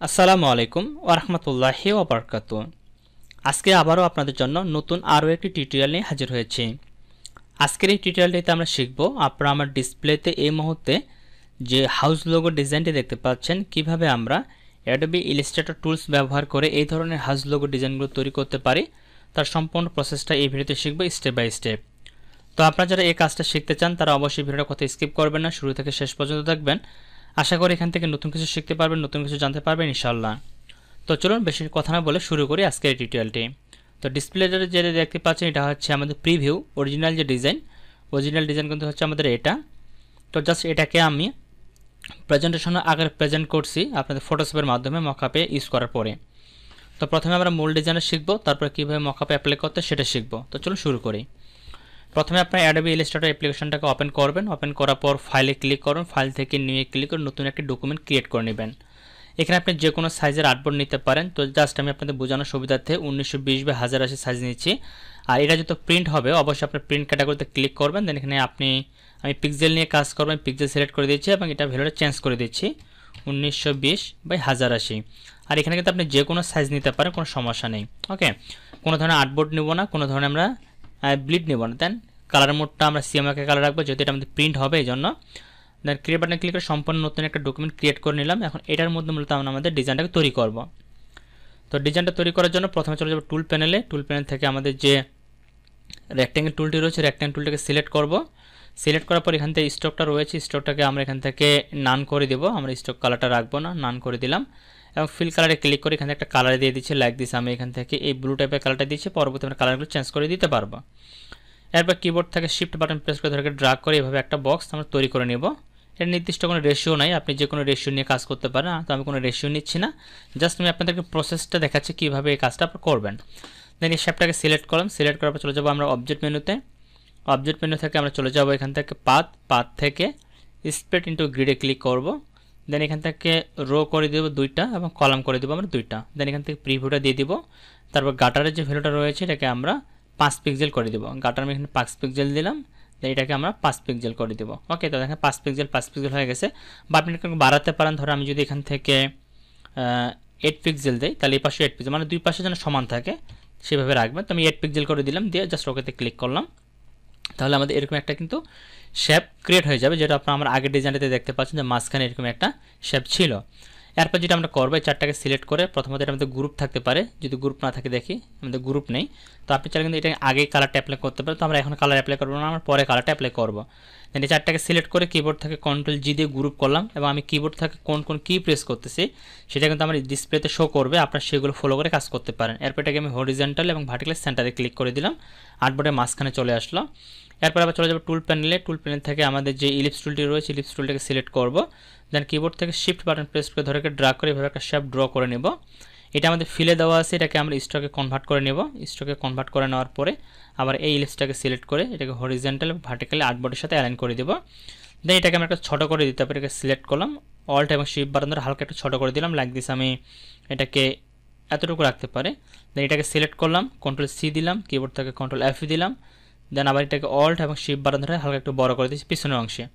আসসালামু আলাইকুম ওয়া রাহমাতুল্লাহি ওয়া বারাকাতুহু। আজকে আবারও আপনাদের জন্য নতুন আরও একটি টিউটোরিয়াল নিয়ে হাজির হয়েছি। আজকের এই টিউটোরিয়ালটিতে আমরা শিখব আপনারা আমার ডিসপ্লেতে এই মুহূর্তে যে হাউস লোগো ডিজাইনটি দেখতে পাচ্ছেন কিভাবে আমরা অ্যাডোবি ইলাস্ট্রেটর টুলস ব্যবহার করে এই ধরনের হাউস লোগো ডিজাইনগুলো তৈরি করতে পারি। তার সম্পূর্ণ প্রসেসটা এই ভিডিওতে শিখব স্টেপ বাই স্টেপ। তো আপনারা যারা এই কাজটা শিখতে চান তারা অবশ্যই ভিডিওটা কথা স্কিপ করবেন না, শুরু থেকে শেষ পর্যন্ত দেখবেন। আশা করি এখান থেকে নতুন কিছু শিখতে পারবেন, নতুন কিছু জানতে পারবেন ইনশাআল্লাহ। তো চলুন বেশি কথা না বলে শুরু করি আজকের এই টিউটোরিয়ালটি। তো ডিসপ্লেতে যেটা দেখতে পাচ্ছেন এটা হচ্ছে আমাদের প্রিভিউ অরিজিনাল যে ডিজাইন, অরিজিনাল ডিজাইন কিন্তু হচ্ছে আমাদের এটা। তো জাস্ট এটাকে আমি প্রেজেন্টেশনের আগে প্রেজেন্ট করছি আপনাদের ফটোশপের মাধ্যমে মকআপে ইউজ করার পরে। তো প্রথমে আমরা মূল ডিজাইনটা শিখব, তারপরে কীভাবে মকআপে অ্যাপ্লাই করতে সেটা শিখব। তো চলুন শুরু করি। প্রথমে আপনার অ্যাডোবি ইলাস্ট্রেটর অ্যাপ্লিকেশনটাকে ওপেন করবেন। ওপেন করার পর ফাইলে ক্লিক করুন, ফাইল থেকে নিয়ে ক্লিক করে নতুন একটি ডকুমেন্ট ক্রিয়েট করে নেবেন। এখানে আপনি যে কোনো সাইজের আর্টবোর্ড নিতে পারেন। তো জাস্ট আমি আপনাদের বোঝানোর সুবিধার্থে 1920x1080 সাইজ নিচ্ছি। আর এটা যত প্রিন্ট হবে অবশ্যই আপনার প্রিন্ট ক্যাটাগরিতে ক্লিক করবেন। দেন এখানে আমি পিক্সেল নিয়ে কাজ করবেন, পিক্সেল সিলেক্ট করে দিচ্ছি এবং এটা ভ্যালুটা চেঞ্জ করে দিচ্ছি 1920x1080। আর এখানে কিন্তু আপনি যে কোনো সাইজ নিতে পারেন, কোনো সমস্যা নেই। ওকে, কোনো ধরনের আর্টবোর্ড নেব না, কোনো ধরনের আমরা ব্লিড নেব না। দেন কালার মোডটা আমরা সিএমওকে কালার রাখবো যেহেতু এটা আমাদের প্রিন্ট হবে এই জন্য। দেন ক্রিয়েট বাটনে ক্লিক করে সম্পূর্ণ নতুন একটা ডকুমেন্ট ক্রিয়েট করে নিলাম। এখন এটার মধ্যে মূলত আমরা আমাদের ডিজাইনটাকে তৈরি করব। তো ডিজাইনটা তৈরি করার জন্য প্রথমে চলে যাবো টুল প্যানেলে। টুল প্যানেল থেকে আমাদের যে রেক্ট্যাঙ্গেল টুলটি রয়েছে রেক্ট্যাঙ্গেল টুলটাকে সিলেক্ট করব। সিলেক্ট করার পর এখান থেকে স্টকটা রয়েছে, স্টকটাকে আমরা এখান থেকে নান করে দেবো। আমরা স্টক কালারটা রাখবো না, নান করে দিলাম। এবং ফিল কালারে ক্লিক করে এখানে একটা কালার দিয়ে দিচ্ছি লাইক দিস। আমি এখান থেকে এই ব্লু টাইপের কালারটা দিচ্ছি, পরবর্তী আমরা কালারগুলো চেঞ্জ করে দিতে পারবো। এরপর কিবোর্ড থেকে শিফট বাটন প্রেস করে ধরে ড্র্যাগ করে এভাবে একটা বক্স আমরা তৈরি করে নেব। এর নির্দিষ্ট কোনো রেশিও নাই, আপনি যে কোনো রেশিও নিয়ে কাজ করতে পারেন। তো আমি কোনো রেশিও নিচ্ছি না, জাস্ট আমি আপনাদেরকে প্রসেসটা দেখাচ্ছি কীভাবে এই কাজটা করবেন। দেন এই শেপটাকে সিলেক্ট করলাম। সিলেক্ট করার পর চলে যাবো আমরা অবজেক্ট মেনুতে। অবজেক্ট মেনু থেকে আমরা চলে যাবো এখান থেকে পাথ থেকে স্প্লিট ইনটু গ্রিডে ক্লিক করব। দেন এখান থেকে রো করে দেবো 2টা এবং কলাম করে দেবো আমরা 2টা। দেন এখান থেকে প্রিভিউটা দিয়ে দিব। তারপর গাটারের যে ভ্যালুটা রয়েছে এটাকে আমরা 5 পিক্সেল করে দেবো। গাটার আমি এখানে 5 পিক্সেল দিলাম, দেন এটাকে আমরা 5 পিক্সেল করে দেবো। ওকে, তো দেখেন 5 পিক্সেল হয়ে গেছে। বা আপনি এটাকে বাড়াতে পারেন। ধরো আমি যদি এখান থেকে 8 পিক্সেল দিই তাহলে এই পাশে 8 পিক্সেল, মানে দুই পাশে যেন সমান থাকে সেভাবে রাখবেন। তো আমি 8 পিক্সেল করে দিলাম, দিয়ে জাস্ট ওকেতে ক্লিক করলাম। তাহলে আমাদের এরকম একটা কিন্তু শেপ ক্রিয়েট হয়ে যাবে, যেটা আপনারা আমার আগের ডিজাইনটাতে দেখতে পাচ্ছেন যে মাঝখানে এরকম একটা শেপ ছিল। এরপর যেটা আমরা করবো এই চারটাকে সিলেক্ট করে প্রথমত এটা আমাদের গ্রুপ থাকতে পারে, যদি গ্রুপ না থাকে দেখি আমাদের গ্রুপ নেই। তো আপনি চাইলে কিন্তু এটা আগেই কালারটা অ্যাপ্লাই করতে পারেন। তো আমরা এখন কালার অ্যাপ্লাই করবো না, আমরা পরে কালারটা অ্যাপ্লাই করবো। দেন এই চারটাকে সিলেক্ট করে কিবোর্ড থেকে Ctrl+G দিয়ে গ্রুপ করলাম এবং আমি কিবোর্ড থেকে কোন কি প্রেস করতেছি সেটা কিন্তু আমার ডিসপ্লেতে শো করবে, আপনারা সেগুলো ফলো করে কাজ করতে পারেন। এরপর এটাকে আমি হরিজন্টাল এবং ভার্টিক্যাল সেন্টারে ক্লিক করে দিলাম, আর্টবোর্ডের মাঝখানে চলে আসলো। এরপর আবার চলে যাবো টুল প্যানেলে। টুল প্যানেল থেকে আমাদের যে ইলিপস টুলটি রয়েছে ইলিপস টুলটাকে সিলেক্ট করব। দেন কিবোর্ড থেকে শিফট বাটন প্রেস করে ধরে ড্র্যাগ করে এভাবে একটা শেপ ড্র করে নেব। এটা আমাদের ফিলে দেওয়া আছে, এটাকে আমরা স্টকে কনভার্ট করে নেব। স্টকে কনভার্ট করে নেওয়ার পরে আবার এই ইলিপসটাকে সিলেক্ট করে এটাকে হরিজন্টাল এবং ভার্টিক্যালি আর্টবোর্ডের সাথে অ্যালাইন করে দেব। দেন এটাকে আমরা একটা ছোটো করে দিতে হবে, এটাকে সিলেক্ট করলাম, অল্ট এবং শিফট বাটন ধরে হালকা একটু ছোটো করে দিলাম লাইক দিস। আমি এটাকে এতটুকু রাখতে পারে। দেন এটাকে সিলেক্ট করলাম, Ctrl+C দিলাম, কিবোর্ড থেকে Ctrl+F দিলাম। দেন আবার এটাকে অল্ট এবং শিফট বাটন ধরে হালকা একটু বড় করে দিচ্ছি পিছনের অংশে।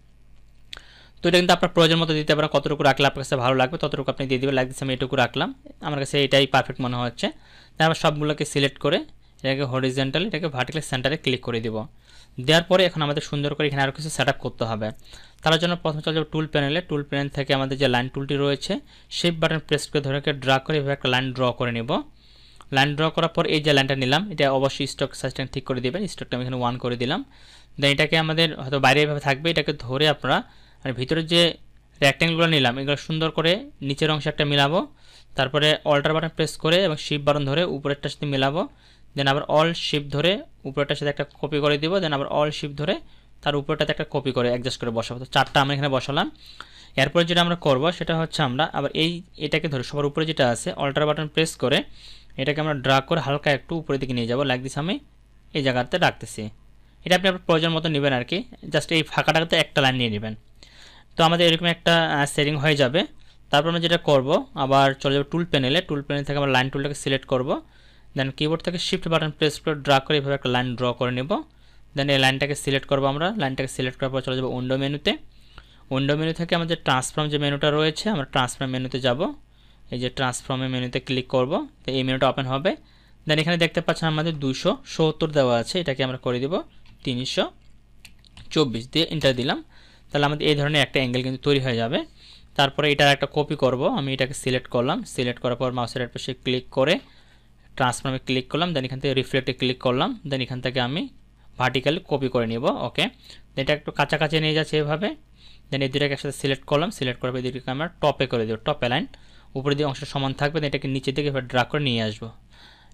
তো এটা কিন্তু আপনার প্রয়োজন মতো দিতে পারেন, কতটুকু রাখলে আপনার কাছে ভালো লাগবে ততটুকু আপনি দিয়ে দেবেন। লাইক দিচ্ছি আমি এটুকু রাখলাম, আমার কাছে এটাই পারফেক্ট মনে হচ্ছে। তাই আমরা সবগুলোকে সিলেক্ট করে এটাকে হরিজন্টাল এটাকে ভার্টিক্যাল সেন্টারে ক্লিক করে দিব। দেওয়ার পরে এখন আমাদের সুন্দর করে এখানে আরও কিছু সেট করতে হবে। তার জন্য প্রথমে চলে যাবো টুল প্যানেলে। টুল প্যানেল থেকে আমাদের যে লাইন টুলটি রয়েছে শিফট বাটন প্রেস করে ধরে ড্র্যাগ করে এভাবে একটা লাইন ড্র করে নেব। লাইন ড্র করার পর এই যে লাইনটা নিলাম এটা অবশ্যই স্টক সাইজটা ঠিক করে দেবেন। স্টকটা আমি এখানে 1 করে দিলাম। দেন এটাকে আমাদের হয়তো বাইরে এভাবে থাকবে, এটাকে ধরে আপনারা আর ভিতরে যে রেক্ট্যাঙ্গেলগুলো নিলাম এগুলো সুন্দর করে নিচের অংশে একটা মিলাবো। তারপরে অল্টার বাটন প্রেস করে এবং শিফট বাটন ধরে উপরেরটার সাথে মিলাবো। দেন আবার অল শিফট ধরে উপরেরটার সাথে একটা কপি করে দিব। দেন আবার অল শিফট ধরে তার উপরেটাতে একটা কপি করে অ্যাডজাস্ট করে বসাবো। তো চারটা আমরা এখানে বসালাম। এরপরে যেটা আমরা করব সেটা হচ্ছে আমরা আবার এটাকে ধরে সবার উপরে যেটা আছে অল্টার বাটন প্রেস করে এটাকে আমরা ড্র্যাগ করে হালকা একটু উপরের দিকে নিয়ে যাবো লাইক দিস। আমি এই জায়গাতে রাখতেছি, এটা আপনি আপনার প্রয়োজন মতো নেবেন আর কি, জাস্ট এই ফাঁকাটাতে একটা লাইন নিয়ে নেবেন। তো আমাদের এরকম একটা সেটিং হয়ে যাবে। তারপর আমরা যেটা করব আবার চলে যাবো টুল প্যানেলে। টুল প্যানেল থেকে আমরা লাইন টুলটাকে সিলেক্ট করব। দেন কিবোর্ড থেকে শিফট বাটন প্রেস করে ড্র্যাগ করে এভাবে একটা লাইন ড্র করে নেব। দেন এই লাইনটাকে সিলেক্ট করব আমরা। লাইনটাকে সিলেক্ট করার পর চলে যাবো উইন্ডো মেনুতে। উইন্ডো মেনু থেকে আমাদের ট্রান্সফর্ম যে মেনুটা রয়েছে আমরা ট্রান্সফর্ম মেনুতে যাব এই যে ট্রান্সফর্মের মেনুতে ক্লিক করব, তো এই মেনুটা ওপেন হবে। দেন এখানে দেখতে পাচ্ছেন আমাদের 270 দেওয়া আছে, এটাকে আমরা করে দেব 324 দিয়ে এন্টার দিলাম। তাহলে আমাদের এই ধরনের একটা অ্যাঙ্গেল কিন্তু তৈরি হয়ে যাবে। তারপরে এটার একটা কপি করব, আমি এটাকে সিলেক্ট করলাম, সিলেক্ট করার পর মাউসের রাইট পাশে ক্লিক করে ট্রান্সফর্মে ক্লিক করলাম, দেন এখান থেকে রিফ্লেক্টে ক্লিক করলাম, দেন এখান থেকে আমি ভার্টিক্যালি কপি করে নিব। ওকে, এটা একটু কাছাকাছি নিয়ে যাচ্ছে এভাবে। দেন এই দুটাকে একসাথে সিলেক্ট করলাম, সিলেক্ট করার পর এদিকে আমরা টপে করে দেবো, টপ অ্যালাইন, উপরে দিয়ে অংশটা সমান থাকবে। দেন এটাকে নিচের দিকে এভাবে ড্রাগ করে নিয়ে আসবো।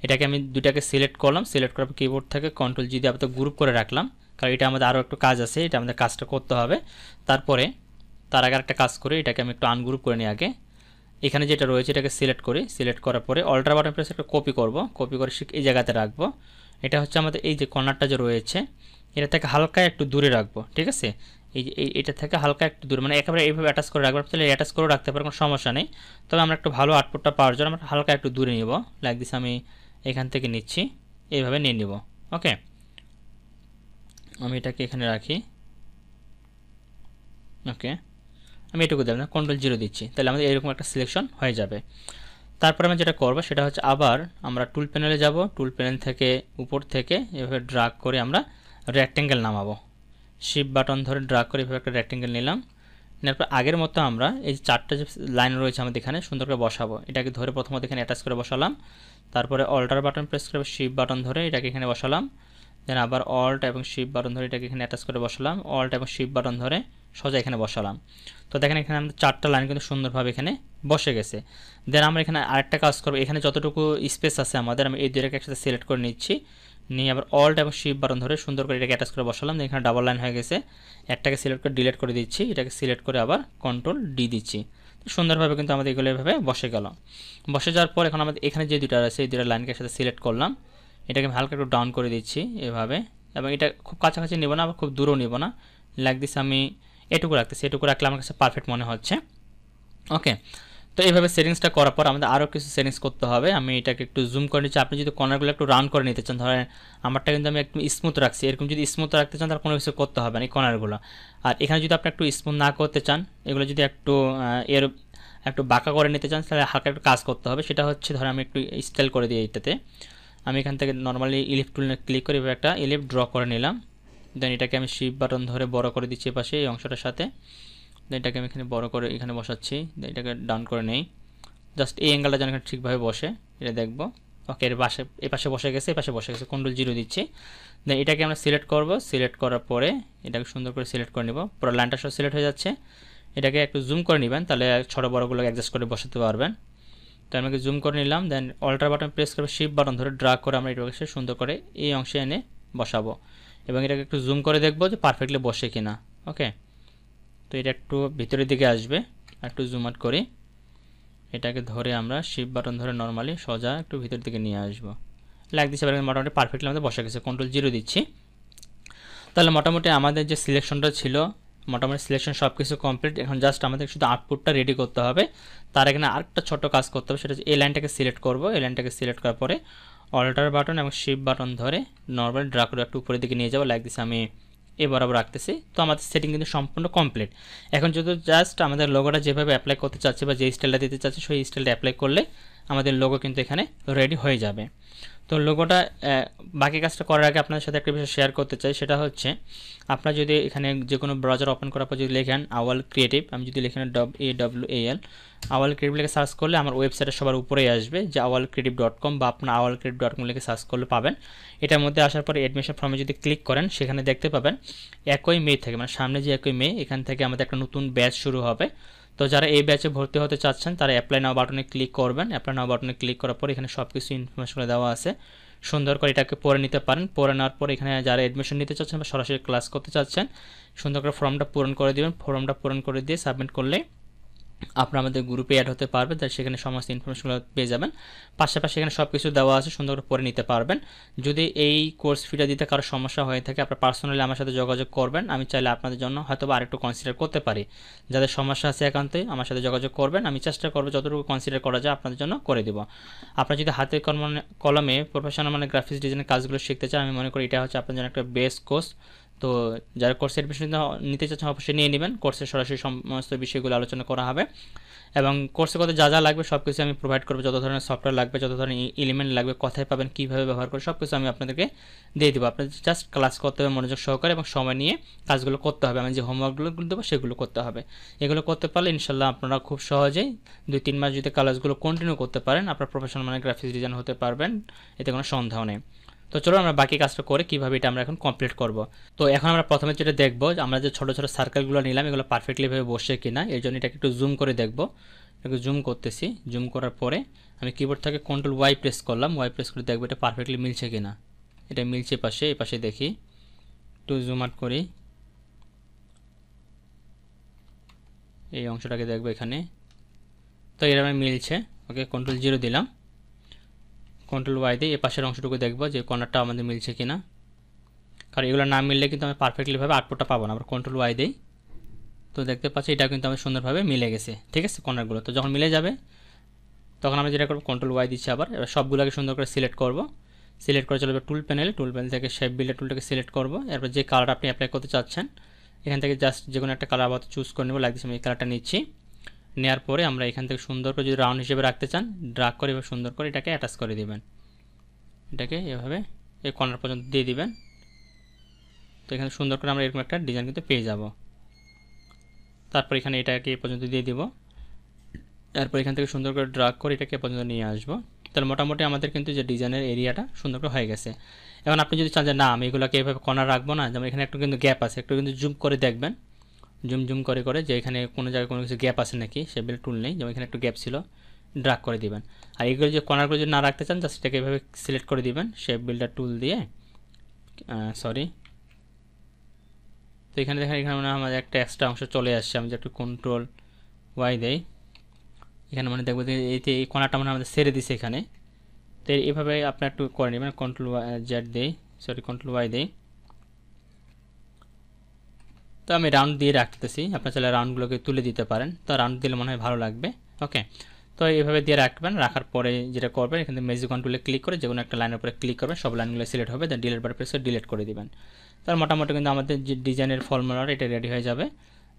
এটাকে আমি দুটাকে সিলেক্ট করলাম, সিলেক্ট করার পর কিবোর্ড থেকে কন্ট্রোল জি দিয়ে আপাতত গ্রুপ করে রাখলাম, কারণ এটা আমাদের আরও একটু কাজ আছে, এটা আমাদের কাজটা করতে হবে। তারপরে তার আগে একটা কাজ করে এটাকে আমি একটু আনগ্রুপ করে নিই আগে। এখানে যেটা রয়েছে এটাকে সিলেক্ট করি, সিলেক্ট করার পরে অল্টার বাটন প্রেস একটা কপি করব, কপি করে এই জায়গাতে রাখবো। এটা হচ্ছে আমাদের এই যে কর্নারটা যে রয়েছে এটা থেকে হালকা একটু দূরে রাখবো, ঠিক আছে। এই যে এটা থেকে হালকা একটু দূরে, মানে একেবারে এইভাবে অ্যাটাচ করে রাখবো, তাহলে অ্যাটাচ করে রাখতে পারে, কোনো সমস্যা নেই। তবে আমরা একটু ভালো আউটপুটটা পাওয়ার জন্য আমরা হালকা একটু দূরে নিব, লাইক দিস। আমি এখান থেকে নিচ্ছি, এইভাবে নিয়ে নিব। ওকে, আমি এটাকে এখানে রাখি। ওকে, আমি এটুকু দেব না, কন্ট্রোল জিরো দিচ্ছি, তাহলে আমাদের এরকম একটা সিলেকশন হয়ে যাবে। তারপরে আমি যেটা করবো সেটা হচ্ছে আবার আমরা টুল প্যানেলে যাব, টুল প্যানেল থেকে উপর থেকে এভাবে ড্রাগ করে আমরা রেক্টেঙ্গেল নামাবো। শিফট বাটন ধরে ড্রাগ করে এভাবে একটা রেক্টেঙ্গেল নিলাম। নেওয়ার পর আগের মতো আমরা এই যে চারটা যে লাইন রয়েছে আমাদের এখানে সুন্দর করে বসাবো। এটাকে ধরে প্রথমত এখানে অ্যাটাচ করে বসালাম, তারপরে অল্টার বাটন প্রেস করে শিফট বাটন ধরে এটাকে এখানে বসালাম, দেন আবার অল্ট এবং শিফট বাটন ধরে এটাকে এখানে অ্যাটাচ করে বসালাম, অল্ট এবং শিফট বাটন ধরে সোজা এখানে বসালাম। তো দেখেন এখানে আমাদের চারটা লাইন কিন্তু সুন্দরভাবে এখানে বসে গেছে। দেন আমরা এখানে আরেকটা কাজ করবো, এখানে যতটুকু স্পেস আছে আমাদের আমি এই দুইটাকে একসাথে সিলেক্ট করে নিচ্ছি, নিয়ে আবার অল্ট এবং শিফট বাটন ধরে সুন্দর করে এটাকে অ্যাটাচ করে বসালাম। এখানে ডাবল লাইন হয়ে গেছে, একটাকে সিলেক্ট করে ডিলিট করে দিচ্ছি, এটাকে সিলেক্ট করে আবার কন্ট্রোল ডি দিচ্ছি। সুন্দরভাবে কিন্তু আমাদের এগুলো এভাবে বসে গেল। বসে যাওয়ার পর এখন আমাদের এখানে যে দুটো আছে এই দুটো লাইনকে একসাথে সিলেক্ট করলাম, এটাকে আমি হালকা একটু ডাউন করে দিচ্ছি এভাবে, এবং এটা খুব কাছাকাছি নেব না আবার খুব দূরেও নেব না, লাইক দিস। আমি এটুকু রাখতেছি, এটুকু রাখলে আমার কাছে পারফেক্ট মনে হচ্ছে। ওকে, তো এইভাবে সেটিংসটা করার পর আমাদের আরও কিছু সেটিংস করতে হবে। আমি এটাকে একটু জুম করে নিচ্ছি, আপনি যদি কর্নারগুলো একটু রাউন্ড করে নিতে চান, ধরেন আমারটা কিন্তু আমি একটু স্মুথ রাখছি, এরকম যদি স্মুথ রাখতে চান তাহলে কোনো কিছু করতে হবে না এই কর্নারগুলো। আর এখানে যদি আপনি একটু স্মুথ না করতে চান, এগুলো যদি একটু বাঁকা করে নিতে চান তাহলে হালকা একটু কাজ করতে হবে। সেটা হচ্ছে ধরেন আমি একটু স্টাইল করে দিই এটাতে, আমি এখান থেকে নর্মালি ইলিপ্ট টুল ক্লিক করে এভাবে একটা ইলিপ্ট ড্র করে নিলাম। দেন এটাকে আমি শিফট বাটন ধরে বড় করে দিচ্ছি পাশে এই অংশটার সাথে, দেন এটাকে আমি এখানে বড় করে এখানে বসাচ্ছি, দেন এটাকে ডাউন করে নেই, জাস্ট এই অ্যাঙ্গেলটা যেন এখানে ঠিকভাবে বসে এটা দেখবো। ওকে, এর পাশে বসে গেছে, এই পাশে বসে গেছে, কন্ট্রোল জিরো দিচ্ছি। দেন এটাকে আমরা সিলেক্ট করব, সিলেক্ট করার পরে এটাকে সুন্দর করে সিলেক্ট করে নেব, পুরো লাইনটা সব সিলেক্ট হয়ে যাচ্ছে। এটাকে একটু জুম করে নেবেন, তাহলে ছোটো বড়গুলো অ্যাডজাস্ট করে বসাতে পারবেন। তো আমাকে জুম করে নিলাম, দেন অল্টার বাটন প্রেস করে শিফট বাটন ধরে ড্রাগ করে আমরা এটাকে সুন্দর করে এই অংশে এনে বসাবো, এবং এটাকে একটু জুম করে দেখবো যে পারফেক্টলি বসে কিনা। ওকে, তো এটা একটু ভিতরের দিকে আসবে, একটু জুম আউট করি, এটাকে ধরে আমরা শিফট বাটন ধরে নর্মালি সোজা একটু ভিতর দিকে নিয়ে আসবো, লাইক দিচ্ছি। এবার মোটামুটি পারফেক্টলি আমাদের বসে গেছে, কন্ট্রোল জিরো দিচ্ছি। তাহলে মোটামুটি আমাদের যে সিলেকশনটা ছিল, মোটামুটি সিলেকশন সব কিছু কমপ্লিট। এখন জাস্ট আমাদের শুধু আউটপুটটা রেডি করতে হবে। তার এখানে আরেকটা ছোটো কাজ করতে হবে, সেটা হচ্ছে এই লাইনটাকে সিলেক্ট করবো, এই লাইনটাকে সিলেক্ট করার পরে অল্টার বাটন এবং শিফট বাটন ধরে নর্মালি ড্রা করে একটু উপরের দিকে নিয়ে যাবো, লাইক দিচ্ছি। আমি এ বরাবর রাখতেছি। তো আমাদের সেটিং কিন্তু সম্পূর্ণ কমপ্লিট। এখন যদি জাস্ট আমাদের লোগোটা যেভাবে অ্যাপ্লাই করতে চাচ্ছি বা যে স্টাইলটা দিতে চাচ্ছি সেই স্টাইলটা অ্যাপ্লাই করলে আমাদের লোগো কিন্তু এখানে রেডি হয়ে যাবে। তো লোগোটা বাকি কাজটা করার আগে আপনাদের সাথে একটা বিষয় শেয়ার করতে চাই, সেটা হচ্ছে আপনারা যদি এখানে যে কোনো ব্রাউজার ওপেন করার পর যদি লেখেন আওয়াল ক্রিয়েটিভ, আমি যদি লিখেন AWAL আওয়াল ক্রিয়েটিভ লিখে সার্চ করলে আমার ওয়েবসাইটের সবার উপরেই আসবে যে awalcreative.com, বা আপনার awalcreative.com লিখে সার্চ করলে পাবেন। এটার মধ্যে আসার পরে অ্যাডমিশন ফর্মে যদি ক্লিক করেন সেখানে দেখতে পাবেন 1ই মে থেকে, মানে সামনে যে 1ই মে, এখান থেকে আমাদের একটা নতুন ব্যাচ শুরু হবে। তো যারা এই ব্যাচে ভর্তি হতে চাচ্ছেন তারা অ্যাপ্লাই নাও বাটনে ক্লিক করবেন। অ্যাপ্লাই নাও বাটনে ক্লিক করার পর এখানে সব কিছু ইনফরমেশন দেওয়া আছে, সুন্দর করে এটাকে পড়ে নিতে পারেন। পড়ে নেওয়ার পর এখানে যারা অ্যাডমিশন নিতে চাচ্ছেন বা সরাসরি ক্লাস করতে চাচ্ছেন সুন্দর করে ফর্মটা পূরণ করে দেবেন। ফর্মটা পূরণ করে দিয়ে সাবমিট করলে আপনারা আমাদের গ্রুপে অ্যাড হতে পারবেন, তাই সেখানে সমস্ত ইনফরমেশনগুলো পেয়ে যাবেন। পাশাপাশি এখানে সব কিছু দেওয়া আছে, সুন্দর করে পড়ে নিতে পারবেন। যদি এই কোর্স ফিটা দিতে কারো সমস্যা হয়ে থাকে আপনারা পার্সোনালি আমার সাথে যোগাযোগ করবেন, আমি চাইলে আপনাদের জন্য হয়তো বা আরেকটু কনসিডার করতে পারি। যাদের সমস্যা আছে একান্তই আমার সাথে যোগাযোগ করবেন, আমি চেষ্টা করবো যতটুকু কনসিডার করা যায় আপনাদের জন্য করে দেবো। আপনারা যদি হাতে কলমে প্রফেশনাল মানে গ্রাফিক্স ডিজাইনের কাজগুলো শিখতে চান, আমি মনে করি এটা হচ্ছে আপনার জন্য একটা বেস্ট কোর্স। তো তো যারা কোর্সে অ্যাডমিশন নিতে চাচ্ছেন অবশ্যই নিয়ে নেবেন। কোর্সে সরাসরি সমস্ত বিষয়গুলো আলোচনা করা হবে এবং কোর্সে কত যা যা লাগবে সব কিছু আমি প্রোভাইড করবো। যত ধরনের সফটওয়্যার লাগবে, যত ধরনের এলিমেন্ট লাগবে, কোথায় পাবেন, কীভাবে ব্যবহার করে, সব কিছু আমি আপনাদেরকে দিয়ে দেবো। আপনাদের জাস্ট ক্লাস করতে হবে মনোযোগ সহকারে এবং সময় নিয়ে কাজগুলো করতে হবে। আমি যে হোমওয়ার্কগুলো দেবো সেগুলো করতে হবে। এগুলো করতে পারলে ইনশাল্লাহ আপনারা খুব সহজেই 2-3 মাস যদি ক্লাসগুলো কন্টিনিউ করতে পারেন, আপনার প্রফেশনাল মানে গ্রাফিক্স ডিজাইন হতে পারবেন, এতে কোনো সন্দেহ নেই। তো চলো আমরা বাকি কাজটা করে কীভাবে এটা আমরা এখন কমপ্লিট করব। তো এখন আমরা প্রথমে যেটা দেখবো, আমরা যে ছোটো ছোটো সার্কেলগুলো নিলাম এগুলো পারফেক্টলিভাবে বসে কিনা, এর জন্য এটাকে একটু জুম করে দেখবো। এটাকে জুম করতেছি। জুম করার পরে আমি কিবোর্ড থেকে Ctrl+Y প্রেস করলাম। ওয়াই প্রেস করে দেখবো এটা পারফেক্টলি মিলছে কিনা। এটা মিলছে পাশে, এই পাশে দেখি, একটু জুম আউট করি, এই অংশটাকে দেখবো এখানে। তো এরকম মিলছে। ওকে, Ctrl+0 দিলাম, Ctrl+Y দিই, এই পাশের অংশটুকু দেখবো যে কর্নারটা আমাদের মিলছে কিনা, কারণ এগুলো না মিললে কিন্তু আমি পারফেক্টলিভাবে আউটপুটটা পাবো না। আবার Ctrl+Y দিই, তো দেখতে পাচ্ছি এটা কিন্তু আমার সুন্দরভাবে মিলে গেছে। ঠিক আছে, কর্নারগুলো তো যখন মিলে যাবে তখন আমরা যেটা করবো Ctrl+Y দিচ্ছি আবার। এবার সবগুলোকে সুন্দর করে সিলেক্ট করব। সিলেক্ট করে চলে যাবে টুল প্যানেল থেকে শেপ বিল্ডার টুলটাকে সিলেক্ট করব। এরপর যে কালার আপনি অ্যাপ্লাই করতে চাচ্ছেন এখান থেকে জাস্ট যে কোনো একটা কালার আপাতত চুজ করে নেব। লাইক দিচ্ছি, আমি এই কালারটা নিচ্ছি। নেওয়ার পরে আমরা এখান থেকে সুন্দর করে যদি রাউন্ড হিসেবে রাখতে চান, ড্রাগ করে এবার সুন্দর করে এটাকে অ্যাটাচ করে দিবেন। এটাকে এভাবে এই কর্নার পর্যন্ত দিয়ে দিবেন। তো এখানে সুন্দর করে আমরা এরকম একটা ডিজাইন কিন্তু পেয়ে যাব। তারপর এখানে এটাকে এই পর্যন্ত দিয়ে দিব। এরপর এখান থেকে সুন্দর করে ড্রাগ করে এটাকে পর্যন্ত নিয়ে আসবো। তাহলে মোটামুটি আমাদের কিন্তু যে ডিজাইনের এরিয়াটা সুন্দর করে হয়ে গেছে। এখন আপনি যদি চান যে না আমি এগুলোকে এভাবে কর্নার রাখবো না, যেমন এখানে একটু কিন্তু গ্যাপ আছে, একটু কিন্তু জুম করে দেখবেন, জুম করে করে যে এখানে কোনো জায়গায় কোনো কিছু গ্যাপ আছে নাকি, সে বিল টুল নেই, যেমন এখানে একটু গ্যাপ ছিল, ড্রাগ করে দিবেন। আর এগুলো যে কর্নারগুলো যদি না রাখতে চান জাস্ট এটাকে এভাবে সিলেক্ট করে দিবেন শেপ বিল্ডার টুল দিয়ে। সরি, তো এখানে দেখেন এখানে মানে আমাদের একটা এক্সট্রা অংশ চলে আসছে। আমি যে একটু Ctrl+Y দেই, এখানে মানে দেখবো যে এই কোণাটা মানে আমাদের ছেড়ে দিছে এখানে। তো এইভাবে আপনি একটু করে নেবেন। Ctrl+Z দেই, সরি Ctrl+Y দেই। তো আমি রাউন্ড দিয়ে রাখতেছি, আপনার চাইলে রাউন্ডগুলোকে তুলে দিতে পারেন, তো রাউন্ড দিলে মনে হয় ভালো লাগবে। ওকে, তো এইভাবে দিয়ে রাখবেন। রাখার পরে যেটা করবেন এখানে ম্যাজিক কন্ট্রোলে ক্লিক করে যে কোনো একটা লাইনের উপরে ক্লিক করবেন, সব লাইনগুলো সিলেক্ট হবে, দেন ডিলিট বাটন প্রেস করে ডিলিট করে দিবেন। তার মোটামুটি কিন্তু আমাদের যে ডিজাইনের ফর্মুলাটা এটা রেডি হয়ে যাবে।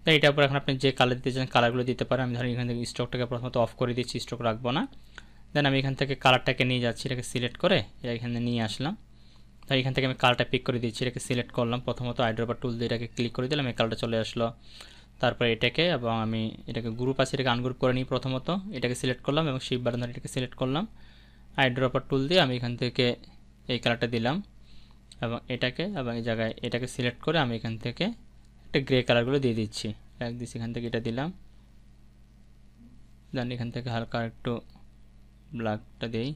তো এটার উপর এখন আপনি যে কালার দিতে চান কালারগুলো দিতে পারেন। আমি ধরেন এখান থেকে স্টকটাকে প্রথমত অফ করে দিচ্ছি, স্টক রাখবো না। দেন আমি এখান থেকে কালারটাকে নিয়ে যাচ্ছি, এটাকে সিলেক্ট করে এখানে নিয়ে আসলাম। তাই এখান থেকে আমি কালারটা পিক করে দিচ্ছি, এটাকে সিলেক্ট করলাম। প্রথমত আইড্রপার টুল দিয়ে এটাকে ক্লিক করে দিলাম, এই কালারটা চলে আসলো। তারপরে এটাকে এবং আমি এটাকে গ্রুপ আছে এটাকে আনগ্রুপ করে নিই। প্রথমত এটাকে সিলেক্ট করলাম এবং শিপ বাটন ধরে এটাকে সিলেক্ট করলাম। আইড্রপার টুল দিয়ে আমি এখান থেকে এই কালারটা দিলাম এবং এটাকে এবং এই জায়গায় এটাকে সিলেক্ট করে আমি এখান থেকে একটা গ্রে কালারগুলো দিয়ে দিচ্ছি। এক দিচ্ছি, এখান থেকে এটা দিলাম, দেন এখান থেকে হালকা একটু ব্ল্যাকটা দিই।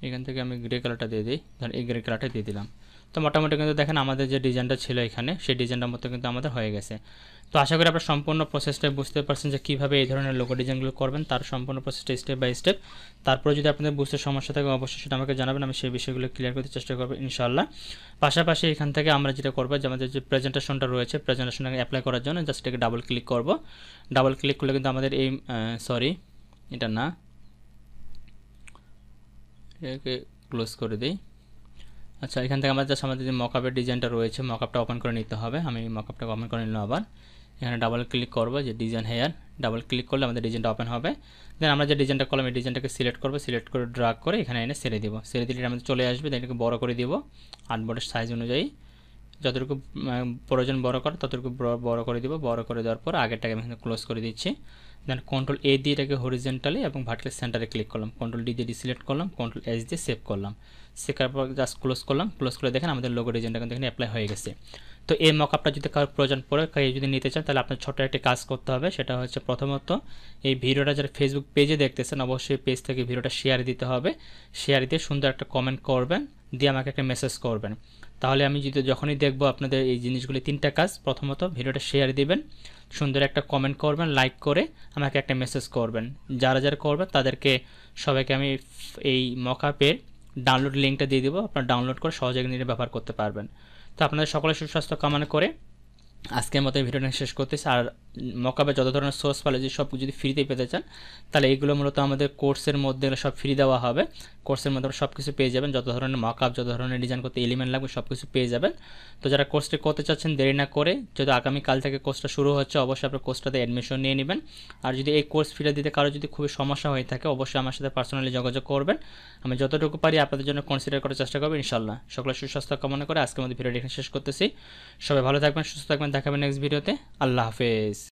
এখান থেকে আমি গ্রে কালারটা দিয়ে দিই, ধর এই গ্রে কালারটা দিয়ে দিলাম। তো মোটামুটি কিন্তু দেখেন আমাদের যে ডিজাইনটা ছিল এখানে সেই ডিজাইনটার মতো কিন্তু আমাদের হয়ে গেছে। তো আশা করি আপনারা সম্পূর্ণ প্রসেসটা বুঝতে পারছেন যে কীভাবে এই ধরনের লোগো ডিজাইনগুলো করবেন, তার সম্পূর্ণ প্রসেসটা স্টেপ বাই স্টেপ। তারপরে যদি আপনাদের বুঝতে সমস্যা থাকে অবশ্যই সেটা আমাকে জানাবেন, আমি সেই বিষয়গুলো ক্লিয়ার করতে চেষ্টা করবো ইনশাআল্লাহ। পাশাপাশি এখান থেকে আমরা যেটা করবো যে আমাদের যে প্রেজেন্টেশনটা রয়েছে প্রেজেন্টেশনটাকে অ্যাপ্লাই করার জন্য জাস্ট এটাকে ডাবল ক্লিক করব। ডাবল ক্লিক করলে কিন্তু আমাদের এই সরি এটা না, এটাকে ক্লোজ করে দিই। আচ্ছা, এখান থেকে আমরা জাস্ট আমাদের যে মকআপের ডিজাইনটা রয়েছে মকআপটা ওপেন করে নিতে হবে। আমি মকআপটাকে ওপেন করে নিলাম। আবার এখানে ডাবল ক্লিক করবো যে ডিজাইন হেয়ার, ডাবল ক্লিক করলে আমাদের ডিজাইনটা ওপেন হবে। দেন আমরা যে ডিজাইনটা করলাম এই ডিজাইনটাকে সিলেক্ট করবো, সিলেক্ট করে ড্রাগ করে এখানে এনে ছেড়ে দিব। ছেড়ে দিলে আমাদের চলে আসবে। দেন এটাকে বড় করে দিব আর্টবোর্ডের সাইজ অনুযায়ী, যতটুকু প্রয়োজন বড় করে ততটুকু বড় করে দিব। বড় করে দেওয়ার পর আগেরটাকে আমি এখানে ক্লোজ করে দিচ্ছি। দেন Ctrl+A দিয়ে এটাকে হরিজেন্টালি এবং ভার্টিক্যাল সেন্টারে ক্লিক করলাম। Ctrl+D দিয়ে ডিসিলেক্ট করলাম, Ctrl+H দিয়ে সেভ করলাম। সেভ পর জাস্ট ক্লোজ করলাম। ক্লোজ করে দেখেন আমাদের লোগো ডিজাইনটা কিন্তু এখানে অ্যাপ্লাই হয়ে গেছে। তো এই মকআপটা যদি কারোর প্রয়োজন পড়ে, কেউ যদি নিতে চান তাহলে আপনার ছোটো একটা কাজ করতে হবে। সেটা হচ্ছে প্রথমত এই ভিডিওটা যারা ফেসবুক পেজে দেখতেছেন অবশ্যই পেজ থেকে ভিডিওটা শেয়ার দিতে হবে। শেয়ার দিয়ে সুন্দর একটা কমেন্ট করবেন, দিয়ে আমাকে একটা মেসেজ করবেন। তাহলে আমি যখনই দেখবো আপনাদের এই জিনিসগুলি 3টা কাজ, প্রথমত ভিডিওটা শেয়ার দিবেন, সুন্দর একটা কমেন্ট করবেন, লাইক করে আমাকে একটা মেসেজ করবেন। যারা যারা করবেন তাদেরকে সবাইকে আমি এই মকআপের ডাউনলোড লিঙ্কটা দিয়ে দেবো, আপনারা ডাউনলোড করে সহজে নিয়ে ব্যবহার করতে পারবেন। তো আপনাদের সকলের সুস্বাস্থ্য কামনা করে আজকের মতো এই ভিডিওটা শেষ করতেছি। আর মকআপে যত ধরনের সোর্স ফাইল যদি সব যদি ফ্রিতে পেতে চান তাহলে এইগুলো মূলত আমাদের কোর্সের মধ্যে সব ফ্রি দেওয়া হবে। কোর্সের মধ্যে সব কিছু পেয়ে যাবেন, যত ধরনের মকআপ, যত ধরনের ডিজাইন করতে এলিমেন্ট লাগবে সব কিছু পেয়ে যাবেন। তো যারা কোর্সটি করতে চাচ্ছেন দেরি না করে, যদি আগামীকাল থেকে কোর্সটা শুরু হচ্ছে, অবশ্যই আপনার কোর্সটাতে অ্যাডমিশন নিয়ে নেবেন। আর যদি এই কোর্স ফিটা দিতে কারো যদি খুবই সমস্যা হয়ে থাকে অবশ্যই আমার সাথে পার্সোনালি যোগাযোগ করবেন। আমি যতটুকু পারি আপনাদের জন্য কনসিডার করার চেষ্টা করবো ইনশাল্লাহ। সকলের সুস্বাস্থ্য কামনা করে আজকের মধ্যে ভিডিওটি এখানে শেষ করতেছি। সবাই ভালো থাকবেন, সুস্থ থাকবেন, দেখাবেন নেক্সট ভিডিওতে। আল্লাহ হাফেজ।